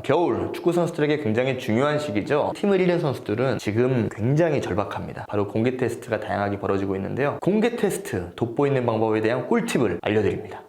겨울 축구 선수들에게 굉장히 중요한 시기죠. 팀을 잃은 선수들은 지금 굉장히 절박합니다. 바로 공개 테스트가 다양하게 벌어지고 있는데요. 공개 테스트 돋보이는 방법에 대한 꿀팁을 알려드립니다.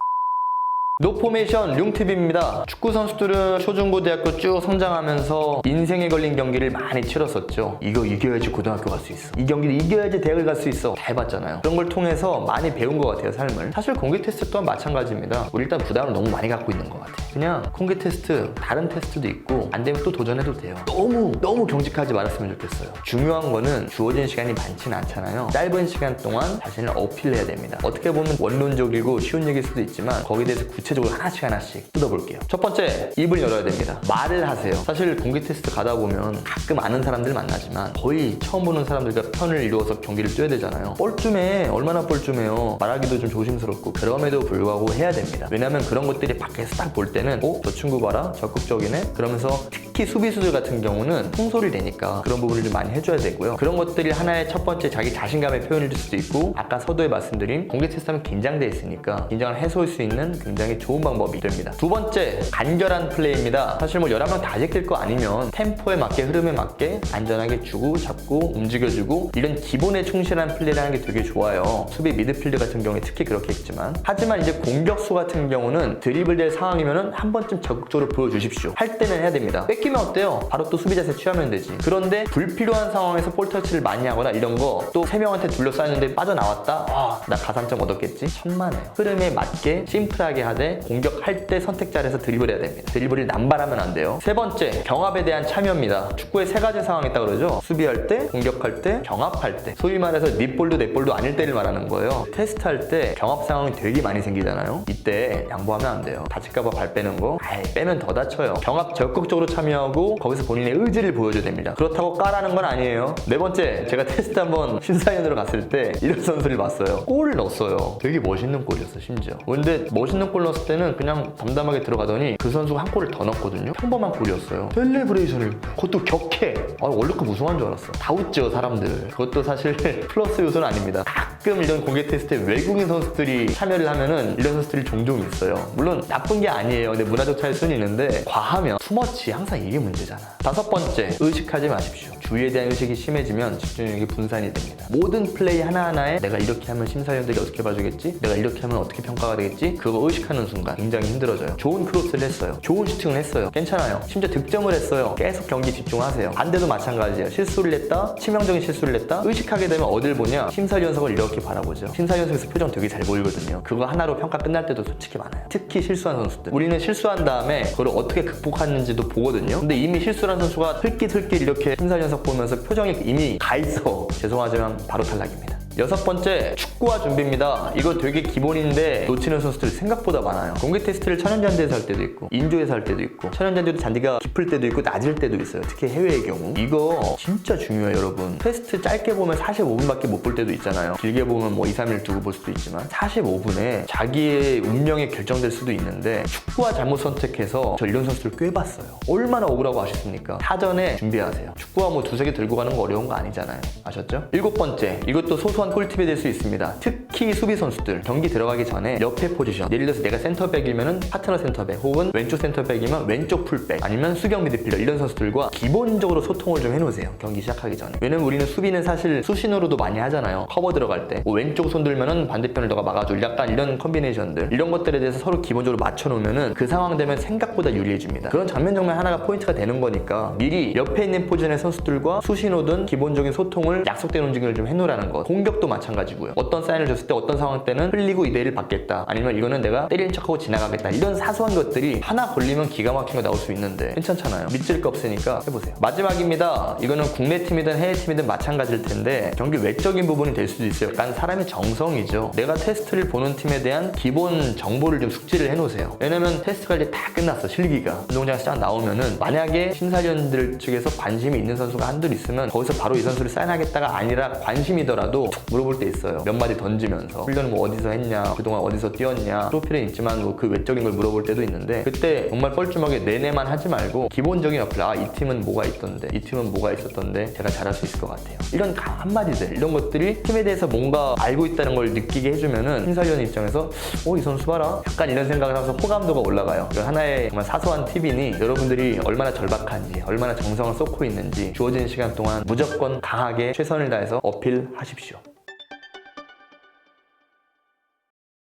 노포메이션 룽팁입니다. 축구 선수들은 초중고대학교 쭉 성장하면서 인생에 걸린 경기를 많이 치렀었죠. 이거 이겨야지 고등학교 갈 수 있어, 이 경기를 이겨야지 대학을 갈 수 있어, 다 해봤잖아요. 그런 걸 통해서 많이 배운 것 같아요, 삶을. 사실 공개 테스트 또한 마찬가지입니다. 우리 일단 부담을 너무 많이 갖고 있는 것 같아요. 그냥 공개 테스트, 다른 테스트도 있고 안 되면 또 도전해도 돼요. 너무 경직하지 말았으면 좋겠어요. 중요한 거는 주어진 시간이 많지는 않잖아요. 짧은 시간 동안 자신을 어필해야 됩니다. 어떻게 보면 원론적이고 쉬운 얘기일 수도 있지만 거기에 대해서 구체적으로 하나씩 뜯어볼게요. 첫 번째, 입을 열어야 됩니다. 말을 하세요. 사실 공개 테스트 가다 보면 가끔 아는 사람들 만나지만 거의 처음 보는 사람들과 편을 이루어서 경기를 뛰어야 되잖아요. 뻘쭘해. 얼마나 뻘쭘해요. 말하기도 좀 조심스럽고. 그럼에도 불구하고 해야 됩니다. 왜냐면 그런 것들이 밖에서 딱 볼 때는 저 친구 봐라, 적극적이네, 그러면서 특히 수비수들 같은 경우는 통솔이 되니까 그런 부분을 좀 많이 해줘야 되고요. 그런 것들이 하나의 첫 번째 자기 자신감의 표현일 수도 있고, 아까 서두에 말씀드린 공개 테스트하면 긴장돼 있으니까 긴장을 해소할 수 있는 굉장히 좋은 방법이 됩니다. 두 번째, 간결한 플레이입니다. 사실 11명 다 제낄 거 아니면 템포에 맞게, 흐름에 맞게 안전하게 주고 잡고 움직여주고, 이런 기본에 충실한 플레이를 하는 게 되게 좋아요. 수비 미드필드 같은 경우에 특히 그렇겠지만, 하지만 이제 공격수 같은 경우는 드리블 될 상황이면은 한 번쯤 적극적으로 보여주십시오. 할 때는 해야 됩니다. 뺏기면 어때요? 바로 또 수비 자세 취하면 되지. 그런데 불필요한 상황에서 볼 터치를 많이 하거나 이런 거, 또 3명한테 둘러싸였는데 빠져나왔다? 나 가산점 얻었겠지? 천만에요. 흐름에 맞게 심플하게 하되 공격할 때 선택 잘해서 드리블해야 됩니다. 드리블을 남발하면 안 돼요. 세 번째, 경합에 대한 참여입니다. 축구에 3가지 상황이 있다고 그러죠. 수비할 때, 공격할 때, 경합할 때. 소위 말해서 네 볼도 내 볼도 아닐 때를 말하는 거예요. 테스트할 때 경합 상황이 되게 많이 생기잖아요. 이때 양보하면 안 돼요. 다칠까봐 발 빼는 거, 빼면 더 다쳐요. 경합 적극적으로 참여하고 거기서 본인의 의지를 보여줘야 됩니다. 그렇다고 까라는 건 아니에요. 네 번째, 제가 테스트 한번 심사위원으로 갔을 때 이런 선수를 봤어요. 골을 넣었어요. 되게 멋있는 골이었어, 심지어. 근데 멋있는 골 넣었을 때는 그냥 담담하게 들어가더니 그 선수가 한 골을 더 넣었거든요. 평범한 골이었어요. 셀레브레이션을, 그것도 격해. 월드컵 우승한 줄 알았어. 다 웃죠, 사람들. 그것도 사실 플러스 요소는 아닙니다. 가끔 이런 공개 테스트에 외국인 선수들이 참여를 하면은 이런 선수들이 종종 있어요. 물론 나쁜 게 아니에요. 근데 문화적 차이일 수는 있는데 과하면 투머치, 항상 이게 문제잖아. 다섯 번째, 의식하지 마십시오. 주의에 대한 의식이 심해지면 집중력이 분산이 됩니다. 모든 플레이 하나하나에 내가 이렇게 하면 심사위원들이 어떻게 봐주겠지? 내가 이렇게 하면 어떻게 평가가 되겠지? 그거 의식하는 순간 굉장히 힘들어져요. 좋은 크로스를 했어요. 좋은 슈팅을 했어요. 괜찮아요. 심지어 득점을 했어요. 계속 경기 집중하세요. 반대도 마찬가지예요. 실수를 했다, 치명적인 실수를 했다, 의식하게 되면 어딜 보냐? 심사위원석을 이렇게 바라보죠. 심사위원석에서 표정 되게 잘 보이거든요. 그거 하나로 평가 끝날 때도 솔직히 많아요. 특히 실수한 선수들. 우리는 실수한 다음에 그걸 어떻게 극복하는지도 보거든요. 근데 이미 실수한 선수가 흘깃 이렇게 심사위원석 보면서 표정이 이미 가 있어. 죄송하지만 바로 탈락입니다. 여섯 번째, 축구화 준비입니다. 이거 되게 기본인데 놓치는 선수들이 생각보다 많아요. 공개 테스트를 천연잔디에서 할 때도 있고 인조에서 할 때도 있고, 천연잔디도 잔디가 깊을 때도 있고 낮을 때도 있어요. 특히 해외의 경우. 이거 진짜 중요해요, 여러분. 테스트 짧게 보면 45분밖에 못 볼 때도 있잖아요. 길게 보면 2, 3일 두고 볼 수도 있지만 45분에 자기의 운명이 결정될 수도 있는데, 축구화 잘못 선택해서 저 이런 선수들 꽤 봤어요. 얼마나 억울하고 아쉽습니까? 사전에 준비하세요. 축구화 2, 3개 들고 가는 거 어려운 거 아니잖아요. 아셨죠? 일곱 번째, 이것도 소소한 꿀팁이 될 수 있습니다. 특히 수비 선수들 경기 들어가기 전에 옆에 포지션, 예를 들어서 내가 센터백이면 파트너 센터백, 혹은 왼쪽 센터백이면 왼쪽 풀백, 아니면 수경 미드필더, 이런 선수들과 기본적으로 소통을 좀 해놓으세요. 경기 시작하기 전에. 왜냐면 우리는 수비는 사실 수신호로도 많이 하잖아요. 커버 들어갈 때 왼쪽 손 들면은 반대편을 너가 막아줘, 약간 이런 컨비네이션들, 이런 것들에 대해서 서로 기본적으로 맞춰놓으면은 그 상황 되면 생각보다 유리해집니다. 그런 장면 정말 하나가 포인트가 되는 거니까 미리 옆에 있는 포지션의 선수들과 수신호든 기본적인 소통을, 약속된 움직임을 좀 해놓으라는 것. 공격도 마찬가지고요. 어떤 사인을 줬을 때 어떤 상황 때는 흘리고 2대1 받겠다, 아니면 이거는 내가 때리는 척하고 지나가겠다, 이런 사소한 것들이 하나 걸리면 기가 막힌 거 나올 수 있는데 괜찮잖아요. 믿질 거 없으니까 해보세요. 마지막입니다. 이거는 국내 팀이든 해외 팀이든 마찬가지일 텐데 경기 외적인 부분이 될 수도 있어요. 약간 사람의 정성이죠. 내가 테스트를 보는 팀에 대한 기본 정보를 좀 숙지를 해놓으세요. 왜냐면 테스트가 이제 다 끝났어. 실기가 운동장에서 딱 나오면은, 만약에 심사위원들 측에서 관심이 있는 선수가 한둘 있으면 거기서 바로 이 선수를 사인하겠다가 아니라 관심이더라도 툭 물어볼 때 있어요. 몇 마디 던지면서 훈련은 뭐 어디서 했냐, 그동안 어디서 뛰었냐, 트로피는 있지만 뭐 그 외적인 걸 물어볼 때도 있는데, 그때 정말 뻘쭘하게 내내만 하지 말고 기본적인 어플, 이 팀은 뭐가 있던데, 이 팀은 뭐가 있었던데 제가 잘할 수 있을 것 같아요. 이런 한마디들, 이런 것들이 팀에 대해서 뭔가 알고 있다는 걸 느끼게 해주면은 심사위원 입장에서 이 선수 봐라, 약간 이런 생각을 하면서 호감도가 올라가요. 하나의 정말 사소한 팁이니 여러분들이 얼마나 절박한지, 얼마나 정성을 쏟고 있는지 주어진 시간 동안 무조건 강하게 최선을 다해서 어필하십시오.